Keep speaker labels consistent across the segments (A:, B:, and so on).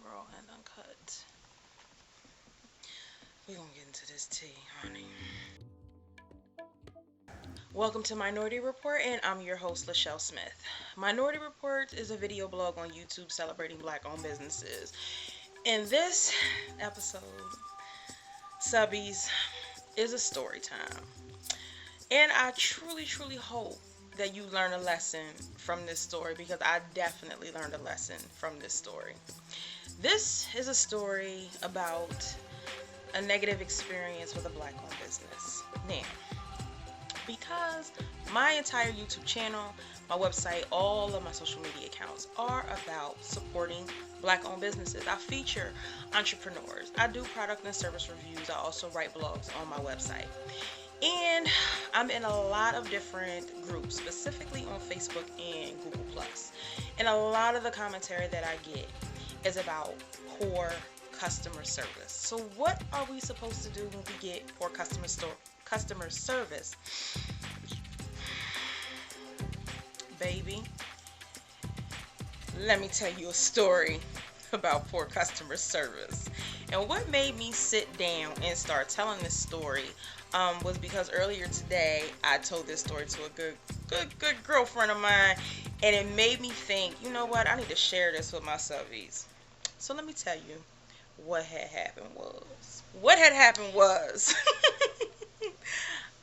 A: raw and uncut. We're gonna get into this tea, honey. Welcome to Minority Report, and I'm your host, Lachelle Smith. Minority Report is a video blog on YouTube celebrating Black-owned businesses. In this episode, subbies, is a story time. And I truly, truly hope that you learn a lesson from this story, because I definitely learned a lesson from this story. This is a story about a negative experience with a Black-owned business. Now, because my entire YouTube channel, my website, all of my social media accounts are about supporting Black-owned businesses. I feature entrepreneurs. I do product and service reviews. I also write blogs on my website. And I'm in a lot of different groups, specifically on Facebook and Google+. And a lot of the commentary that I get is about poor customer service. So what are we supposed to do when we get poor customer service? Baby, let me tell you a story about poor customer service. And what made me sit down and start telling this story was because earlier today I told this story to a good girlfriend of mine, and it made me think, you know what, I need to share this with my subbies. So let me tell you what had happened was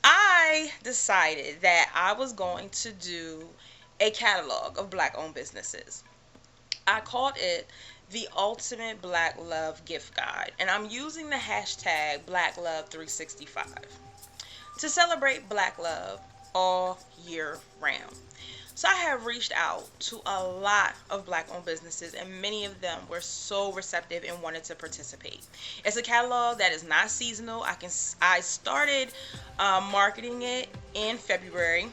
A: I decided that I was going to do a catalog of Black-owned businesses. I called it the Ultimate Black Love Gift Guide, and I'm using the hashtag BlackLove365 to celebrate Black love all year round. So I have reached out to a lot of Black-owned businesses, and many of them were so receptive and wanted to participate. It's a catalog that is not seasonal. I started marketing it in February,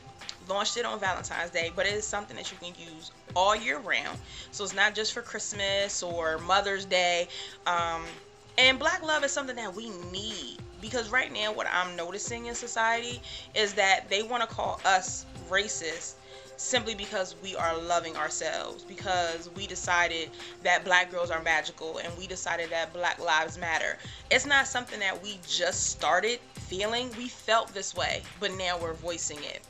A: launched it on Valentine's Day, but it is something that you can use all year round. So it's not just for Christmas or Mother's Day. And Black love is something that we need, because right now what I'm noticing in society is that they want to call us racist simply because we are loving ourselves, because we decided that Black girls are magical and we decided that Black lives matter. It's not something that we just started feeling. We felt this way, but now we're voicing it.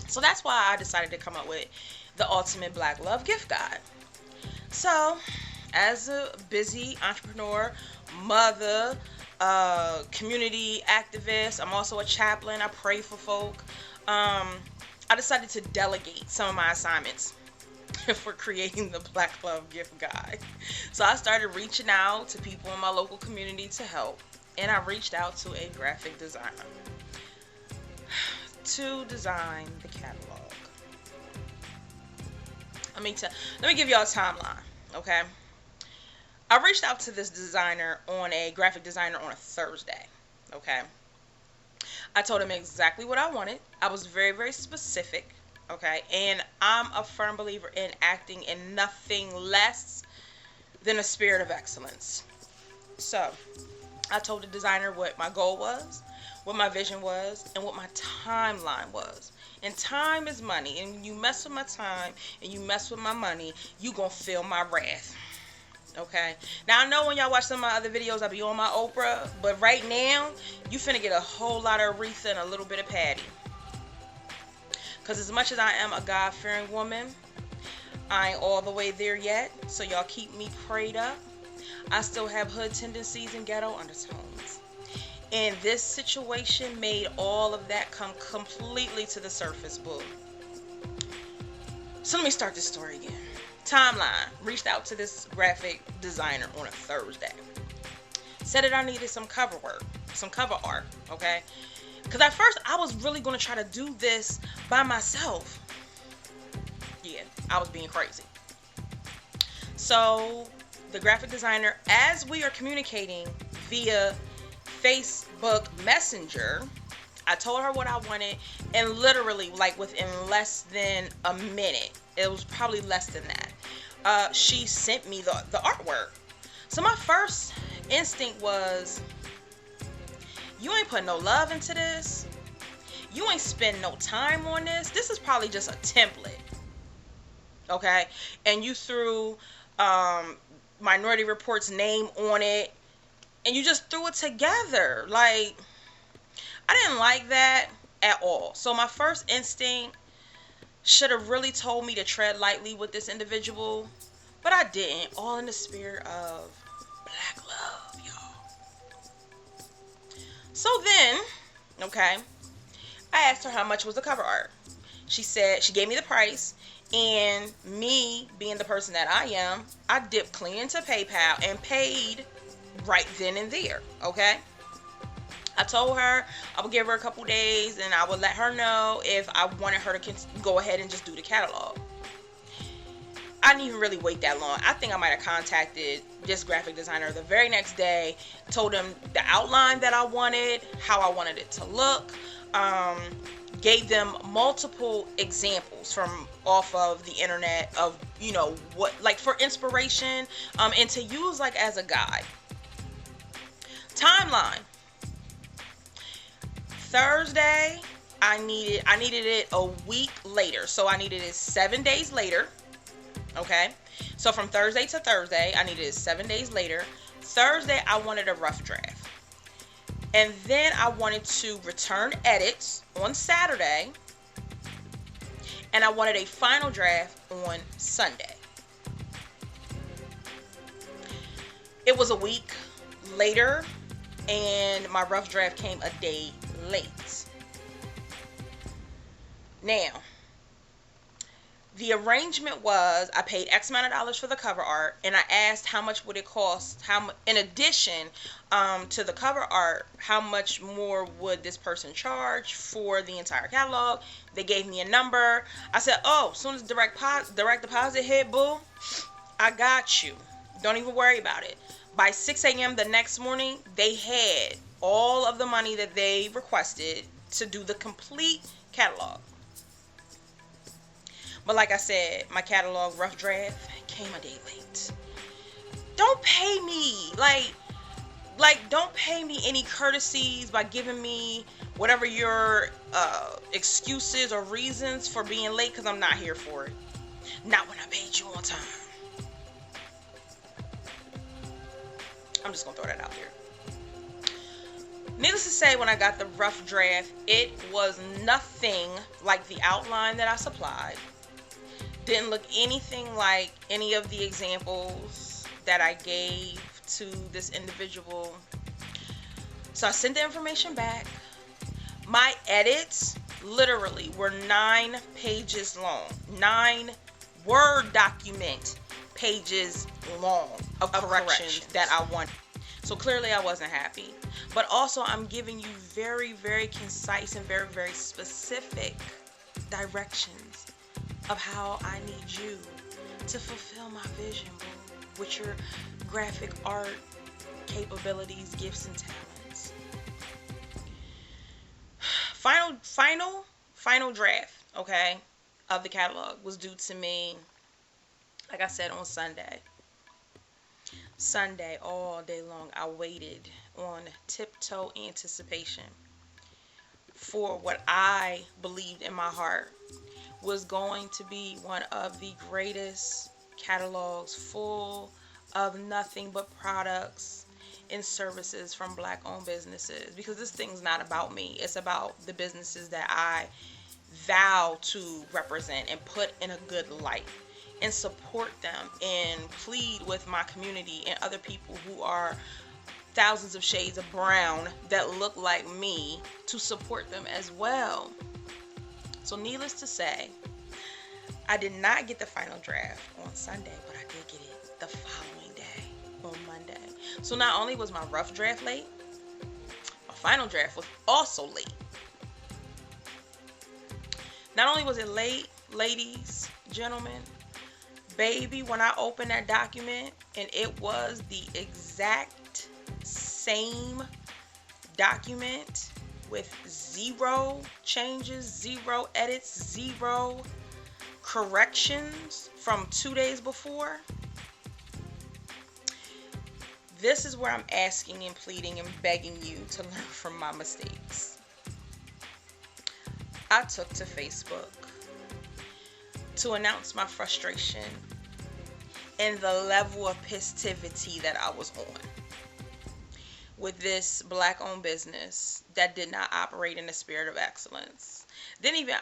A: So that's why I decided to come up with the Ultimate Black Love Gift Guide. So, as a busy entrepreneur, mother, community activist, I'm also a chaplain. I pray for folk. I decided to delegate some of my assignments for creating the Black Love Gift Guide. So I started reaching out to people in my local community to help, and I reached out to a graphic designer to design the catalog. Let me give y'all a timeline, okay? I reached out to this graphic designer on a Thursday, okay? I told him exactly what I wanted. I was very, very specific, okay? And I'm a firm believer in acting in nothing less than a spirit of excellence. So I told the designer what my goal was, what my vision was, and what my timeline was. And time is money. And when you mess with my time and you mess with my money, you gonna feel my wrath. Okay? Now, I know when y'all watch some of my other videos, I be on my Oprah, but right now, you finna get a whole lot of Aretha and a little bit of Patty. Because as much as I am a God-fearing woman, I ain't all the way there yet, so y'all keep me prayed up. I still have hood tendencies and ghetto undertones. And this situation made all of that come completely to the surface, boo. So let me start this story again. Timeline. Reached out to this graphic designer on a Thursday. Said that I needed some cover work, some cover art, okay? Because at first I was really going to try to do this by myself. Yeah, I was being crazy. So the graphic designer, as we are communicating via Facebook Messenger, I told her what I wanted, and literally, like within less than a minute, it was probably less than that, she sent me the artwork. So my first instinct was, you ain't put no love into this. You ain't spend no time on this. This is probably just a template. Okay? And you threw Minority Report's name on it, and you just threw it together. Like, I didn't like that at all. So my first instinct should have really told me to tread lightly with this individual, but I didn't. All in the spirit of black love, y'all. So then, okay, I asked her how much was the cover art. She said, she gave me the price, and me being the person that I am, I dipped clean into PayPal and paid right then and there, okay? I told her I would give her a couple days and I would let her know if I wanted her to go ahead and just do the catalog. I didn't even really wait that long. I think I might have contacted this graphic designer the very next day, told him the outline that I wanted, how I wanted it to look, gave them multiple examples from off of the internet of, you know, what, like for inspiration, and to use like as a guide. Timeline. Thursday, I needed it a week later. So I needed it 7 days later. Okay. So from Thursday to Thursday, I needed it 7 days later. Thursday, I wanted a rough draft. And then I wanted to return edits on Saturday. And I wanted a final draft on Sunday. It was a week later, and my rough draft came a day late. Now, the arrangement was I paid X amount of dollars for the cover art, and I asked how much would it cost, in addition to the cover art, how much more would this person charge for the entire catalog. They gave me a number. I said, oh, as soon as direct deposit hit, boo, I got you. Don't even worry about it. By 6 a.m. the next morning, they had all of the money that they requested to do the complete catalog. But like I said, my catalog rough draft came a day late. Don't pay me. Like don't pay me any courtesies by giving me whatever your excuses or reasons for being late, because I'm not here for it. Not when I paid you on time. I'm just going to throw that out there. Needless to say, when I got the rough draft, it was nothing like the outline that I supplied. Didn't look anything like any of the examples that I gave to this individual. So I sent the information back. My edits literally were 9 pages long. 9 Word document pages long of corrections that I wanted. So clearly I wasn't happy. But also I'm giving you very, very concise and very, very specific directions of how I need you to fulfill my vision, boo, with your graphic art capabilities, gifts, and talents. Final draft, okay, of the catalog was due to me, like I said, on Sunday. Sunday, all day long, I waited on tiptoe anticipation for what I believed in my heart was going to be one of the greatest catalogs full of nothing but products and services from Black-owned businesses. Because this thing's not about me. It's about the businesses that I vow to represent and put in a good light, and support them and plead with my community and other people who are thousands of shades of brown that look like me to support them as well. So needless to say, I did not get the final draft on Sunday, but I did get it the following day on Monday. So not only was my rough draft late, my final draft was also late. Not only was it late, ladies, gentlemen, baby, when I opened that document and it was the exact same document with 0 changes, 0 edits, 0 corrections from 2 days before. This is where I'm asking and pleading and begging you to learn from my mistakes. I took to Facebook to announce my frustration and the level of positivity that I was on with this black owned business that did not operate in a spirit of excellence. Didn't even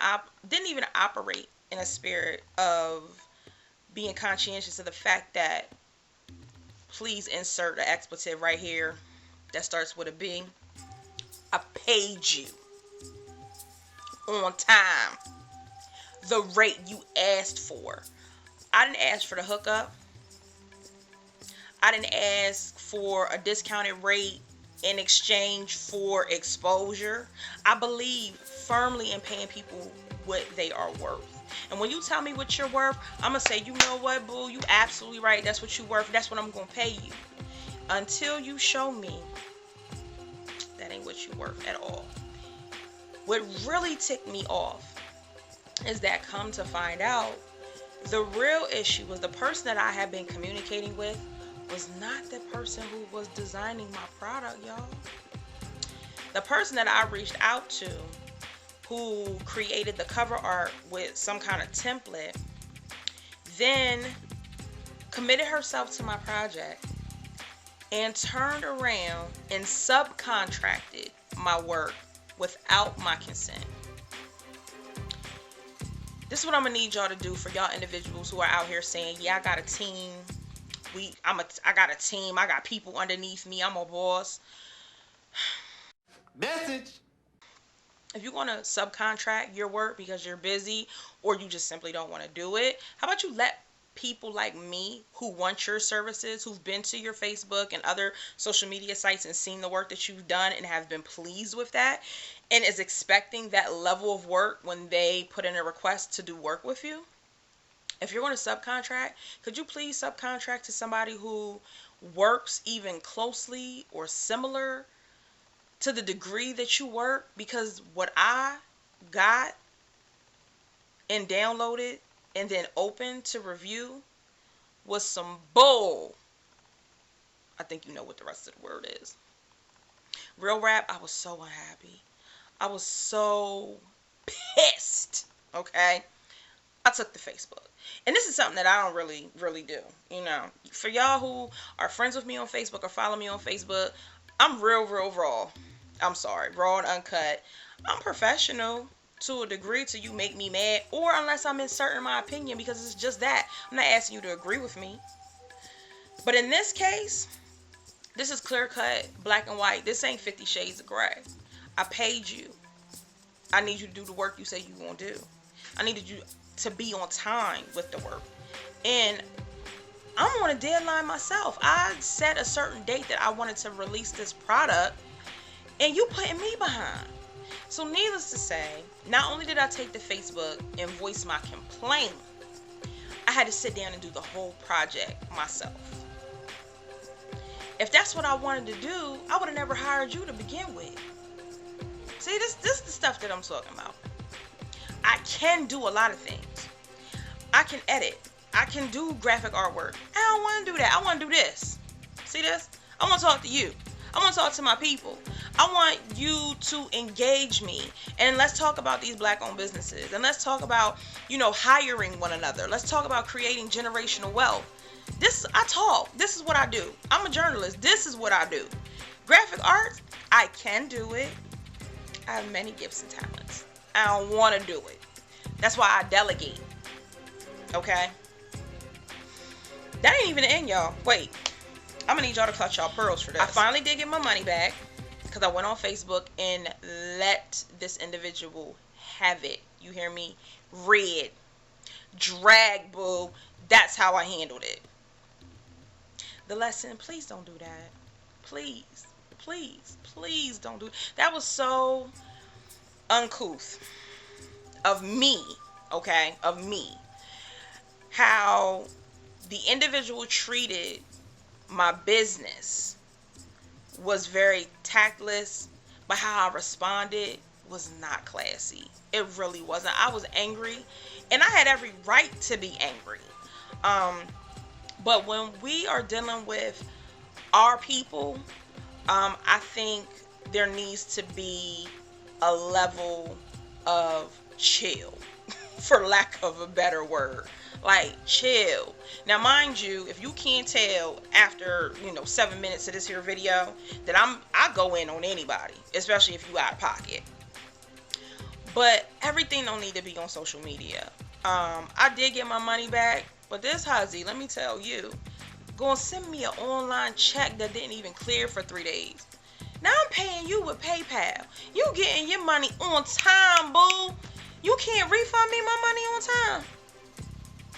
A: operate in a spirit of being conscientious of the fact that, please insert the expletive right here that starts with a B. I paid you on time, the rate you asked for. I didn't ask for the hookup. I didn't ask for a discounted rate in exchange for exposure. I believe firmly in paying people what they are worth. And when you tell me what you're worth, I'm going to say, you know what, boo, you absolutely right. That's what you're worth. That's what I'm going to pay you. Until you show me that ain't what you're worth at all. What really ticked me off is that, come to find out, the real issue was the person that I had been communicating with was not the person who was designing my product, y'all. The person that I reached out to, who created the cover art with some kind of template, then committed herself to my project and turned around and subcontracted my work without my consent. This is what I'm gonna need y'all to do for y'all individuals who are out here saying, yeah, I got a team. I got a team. I got people underneath me. I'm a boss.
B: Message.
A: If you want to subcontract your work because you're busy or you just simply don't want to do it, how about you let people like me who want your services, who've been to your Facebook and other social media sites and seen the work that you've done and have been pleased with that and is expecting that level of work when they put in a request to do work with you? If you're going to subcontract, could you please subcontract to somebody who works even closely or similar to the degree that you work? Because what I got and downloaded and then opened to review was some bull. I think you know what the rest of the word is. Real rap, I was so unhappy. I was so pissed, okay? I took to Facebook. And this is something that I don't really do, you know. For y'all who are friends with me on Facebook or follow me on Facebook, I'm real raw. I'm sorry, raw and uncut. I'm professional to a degree till you make me mad, or unless I'm inserting my opinion, because it's just that. I'm not asking you to agree with me. But in this case, this is clear cut, black and white. This ain't 50 Shades of Gray. I paid you. I need you to do the work you say you gonna do. I needed you to be on time with the work. And I'm on a deadline myself. I set a certain date that I wanted to release this product, and you putting me behind. So needless to say, not only did I take to Facebook and voice my complaint, I had to sit down and do the whole project myself. If that's what I wanted to do, I would have never hired you to begin with. See, this is the stuff that I'm talking about. I can do a lot of things. I can edit. I can do graphic artwork. I don't want to do that. I want to do this. See this? I want to talk to you. I want to talk to my people. I want you to engage me. And let's talk about these black-owned businesses. And let's talk about, hiring one another. Let's talk about creating generational wealth. I talk. This is what I do. I'm a journalist. This is what I do. Graphic art, I can do it. I have many gifts and talents. I don't want to do it. That's why I delegate. Okay? That ain't even the end, y'all. Wait. I'm gonna need y'all to clutch y'all pearls for this. I finally did get my money back because I went on Facebook and let this individual have it. You hear me? Red. Drag, boo. That's how I handled it. The lesson, please don't do that. Please don't do it. That was so uncouth of me, okay? Of me. How the individual treated my business was very tactless, but how I responded was not classy. It really wasn't. I was angry, and I had every right to be angry. But when we are dealing with our people, I think there needs to be a level of chill. for lack of a better word. Like, chill. Now, mind you, if you can't tell after 7 minutes of this here video that I go in on anybody, especially if you out of pocket. But everything don't need to be on social media. I did get my money back, but this huzzy, let me tell you, gonna send me an online check that didn't even clear for 3 days. Now I'm paying you with PayPal. You getting your money on time, boo. You can't refund me my money on time.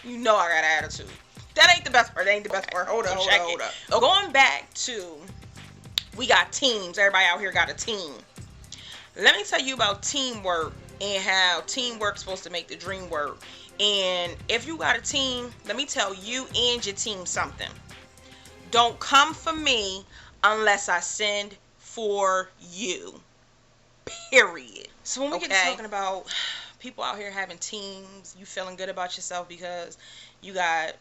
A: You know I got an attitude. That ain't the best part. That ain't the best part. Hold up. Going back to, we got teams. Everybody out here got a team. Let me tell you about teamwork and how teamwork's supposed to make the dream work. And if you got a team, let me tell you and your team something. Don't come for me unless I send for you. Period. So when we get to talking about people out here having teams, you feeling good about yourself because you got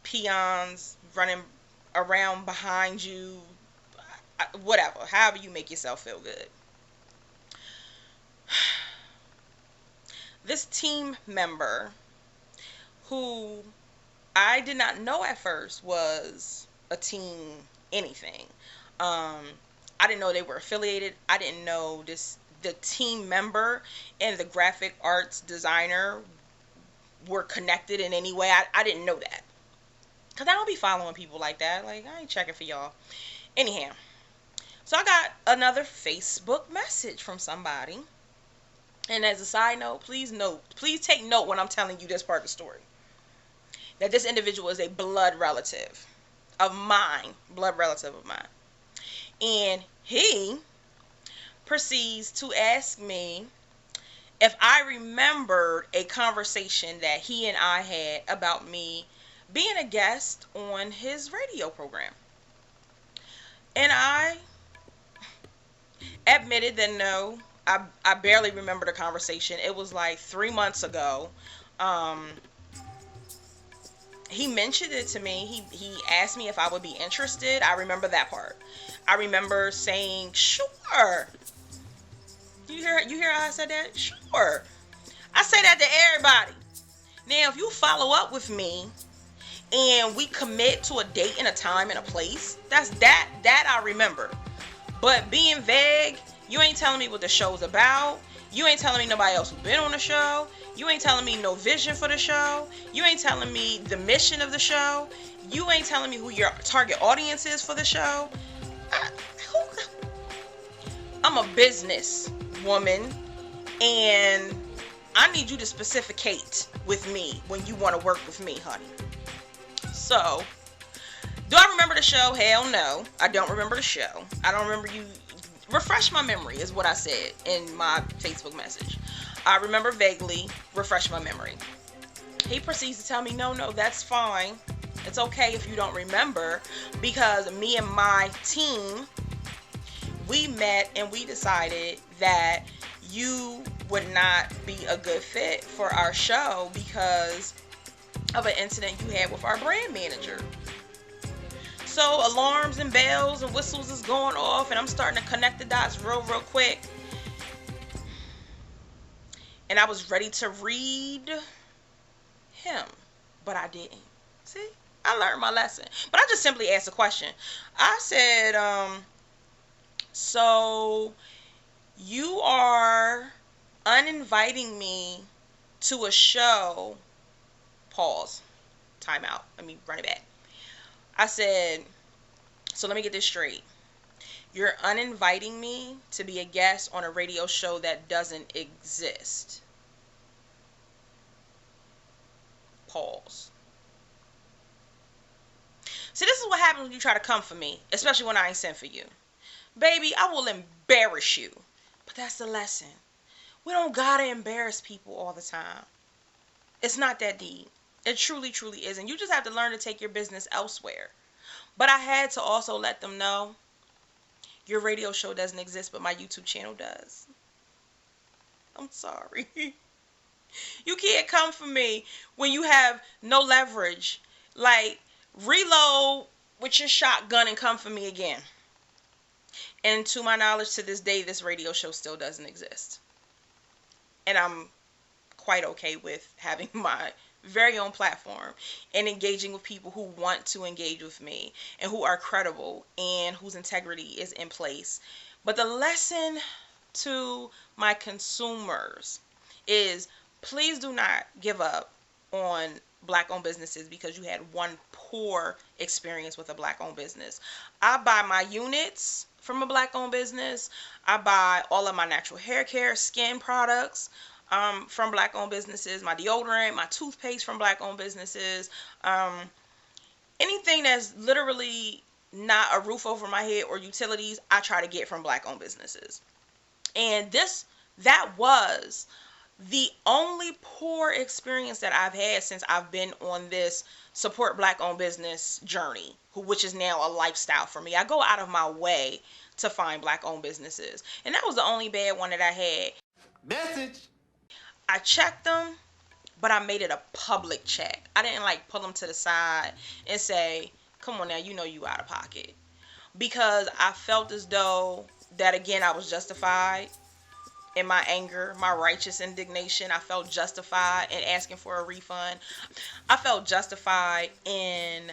A: peons running around behind you, whatever, however you make yourself feel good. This team member, who I did not know at first was a team anything. I didn't know they were affiliated. I didn't know the team member and the graphic arts designer were connected in any way. I didn't know that. Because I don't be following people like that. Like, I ain't checking for y'all. Anyhow, so I got another Facebook message from somebody. And as a side note, please take note when I'm telling you this part of the story. That this individual is a blood relative of mine. And he proceeds to ask me if I remembered a conversation that he and I had about me being a guest on his radio program. And I admitted that no, I barely remember the conversation. It was like 3 months ago. He mentioned it to me. He asked me if I would be interested. I remember that part. I remember saying, sure. You hear how I said that? Sure. I say that to everybody. Now, if you follow up with me and we commit to a date and a time and a place, that I remember. But being vague, you ain't telling me what the show's about. You ain't telling me nobody else who's been on the show. You ain't telling me no vision for the show. You ain't telling me the mission of the show. You ain't telling me who your target audience is for the show. I'm a business woman, and I need you to specificate with me when you want to work with me, honey. So, do I remember the show? Hell no. I don't remember the show. I don't remember you. Refresh my memory is what I said in my Facebook message. I remember vaguely. Refresh my memory. He proceeds to tell me, no, that's fine. It's okay if you don't remember, because me and my team, we met and we decided that you would not be a good fit for our show because of an incident you had with our brand manager. So alarms and bells and whistles is going off, and I'm starting to connect the dots real quick. And I was ready to read him, but I didn't. See, I learned my lesson. But I just simply asked a question. I said, so you are uninviting me to a show. Pause. Time out. Let me run it back. I said, so let me get this straight. You're uninviting me to be a guest on a radio show that doesn't exist. Pause. See, this is what happens when you try to come for me, especially when I ain't sent for you. Baby, I will embarrass you. But that's the lesson. We don't gotta embarrass people all the time. It's not that deep. It truly isn't. You just have to learn to take your business elsewhere. But I had to also let them know your radio show doesn't exist, but my YouTube channel does. I'm sorry. You can't come for me when you have no leverage. Like, reload with your shotgun and come for me again. And to my knowledge, to this day, this radio show still doesn't exist. And I'm quite okay with having my very own platform and engaging with people who want to engage with me and who are credible and whose integrity is in place. But the lesson to my consumers is, please do not give up on black owned businesses because you had one poor experience with a black owned business. I buy my units from a black owned business. I buy all of my natural hair care, skin products from black owned businesses, my deodorant, my toothpaste from black owned businesses. Anything that's literally not a roof over my head or utilities, I try to get from black owned businesses. And that was the only poor experience that I've had since I've been on this support black owned business journey, which is now a lifestyle for me. I go out of my way to find black owned businesses. And that was the only bad one that I had.
B: Message.
A: I checked them, but I made it a public check. I didn't like pull them to the side and say, come on now, you know you out of pocket. Because I felt as though that, again, I was justified in my anger, my righteous indignation. I felt justified in asking for a refund. I felt justified in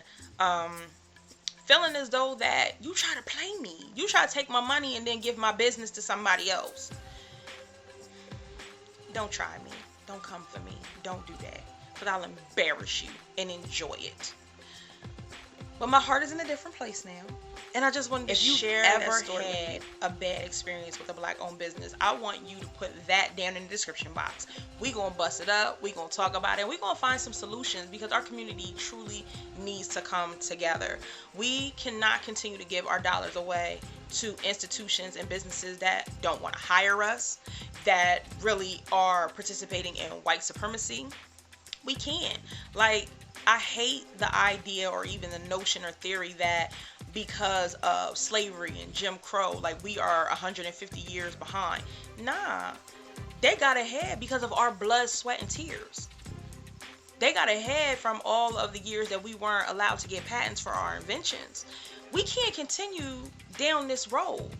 A: feeling as though that you try to play me. You try to take my money and then give my business to somebody else. Don't try me. Don't come for me. Don't do that. Because I'll embarrass you and enjoy it. But my heart is in a different place now. And I just wanted to share that story. If you ever had a bad experience with a black owned business, I want you to put that down in the description box. We're going to bust it up. We're going to talk about it. We're going to find some solutions because our community truly needs to come together. We cannot continue to give our dollars away to institutions and businesses that don't want to hire us, that really are participating in white supremacy. We can't. I hate the idea or even the notion or theory that because of slavery and Jim Crow, we are 150 years behind. Nah, they got ahead because of our blood, sweat, and tears. They got ahead from all of the years that we weren't allowed to get patents for our inventions. We can't continue down this road.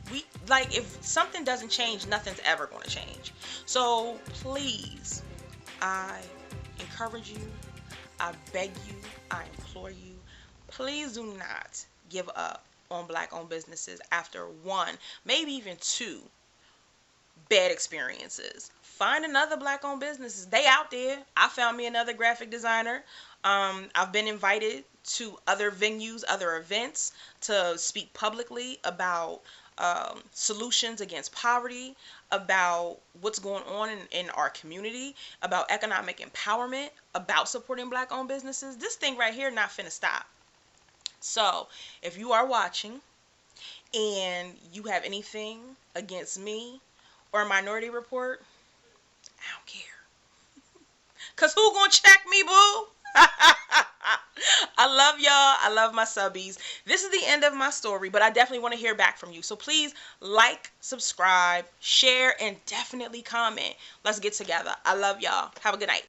A: If something doesn't change, nothing's ever going to change. So please, I encourage you, I beg you, I implore you, please do not give up on black owned businesses after one, maybe even two bad experiences. Find another black owned businesses. They out there. I found me another graphic designer. I've been invited to other venues, other events to speak publicly about solutions against poverty, about what's going on in our community, about economic empowerment, about supporting black owned businesses. This thing right here not finna stop. So if you are watching and you have anything against me or Minority Report, I don't care. Cause who gonna check me, boo? I love y'all. I love my subbies. This is the end of my story, but I definitely want to hear back from you. So please like, subscribe, share, and definitely comment. Let's get together. I love y'all. Have a good night.